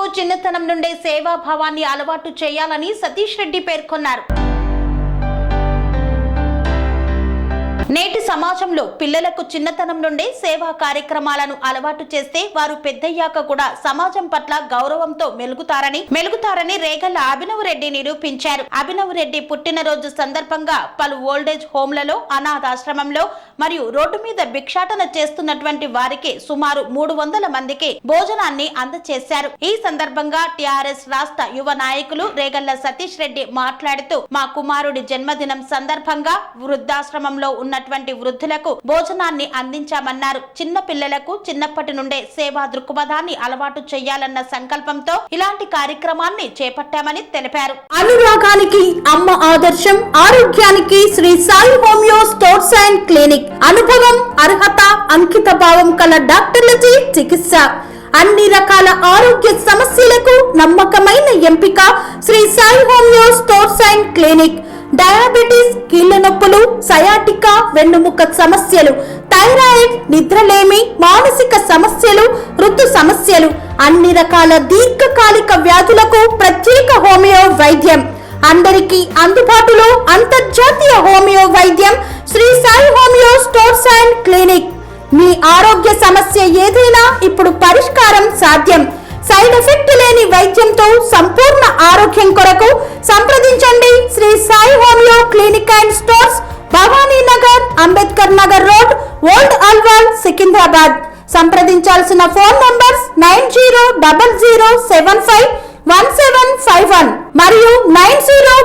పిల్లలకు చిన్నతనం నుండే సేవాభావాన్ని అలవాటు చేయాలని సతీష్ రెడ్డి పేర్కొన్నారు. నేటి సమాజంలో పిల్లలకు చిన్నతనం నుండే సేవా కార్యక్రమాలను అలవాటు చేస్తే వారు పెద్దయ్యాక కూడా సమాజం పట్ల గౌరవంతో మెలుగుతారని రేగళ్ల అభినవ్ రెడ్డి నిరూపించారు. అభినవ్ రెడ్డి పుట్టినరోజు సందర్భంగా పలు ఓల్డేజ్ హోంలలో, అనాథాశ్రమంలో మరియు రోడ్డు మీద భిక్షాటన చేస్తున్నటువంటి వారికి సుమారు 300 మందికి భోజనాన్ని అందజేశారు. ఈ సందర్భంగా టిఆర్ఎస్ రాష్ట్ర యువ నాయకులు రేగళ్ల సతీష్ రెడ్డి మాట్లాడుతూ, మా కుమారుడి జన్మదినం సందర్భంగా వృద్ధాశ్రమంలో ఉన్నటువంటి వృద్ధులకు భోజనాన్ని అందించామన్నారు. చిన్న పిల్లలకు చిన్నప్పటి నుండే సేవా దృక్పథాన్ని అలవాటు చేయాలన్న సంకల్పంతో ఇలాంటి కార్యక్రమాన్ని చేపట్టామని తెలిపారు. అనురాగానికి అమ్మ ఆదర్శం, ఆరోగ్యానికి Shri Sai homeo stores and clinic. అనుభవం, అర్హత, అంకిత భావం కల డాక్టర్లచే చికిత్స. అన్ని రకాల ఆరోగ్య సమస్యలకు నమ్మకమైన ఎంపిక Shri Sai homeo stores and clinic. Diabetes, కీళ్ల నొప్పులు, సయాటికా, వెన్నుముక సమస్యలు, థైరాయిడ్, నిద్రలేమి, మానసిక సమస్యలు, ఋతు సమస్యలు, అన్ని రకాల దీర్ఘకాలిక వ్యాధులకు ప్రత్యేక హోమియో వైద్యం. అందరికీ అందుబాటులో అంతర్జాతీయ హోమియో వైద్యం Shri Sai homeo stores and clinic. మీ ఆరోగ్య సమస్య ఏదైనా ఇప్పుడు పరిష్కారం సాధ్యం. సైడ్ ఎఫెక్ట్ లేని వైద్యంతో సంపూర్ణ ఆరోగ్యం కొరకు సంప్రదించండి Shri Sai homeo clinic and stores, Bhavani Nagar, Ambedkar Nagar road, old Alwal, Secunderabad. సంప్రదించాల్సిన ఫోన్ నంబర్స్ 9000751751 మరియు 9000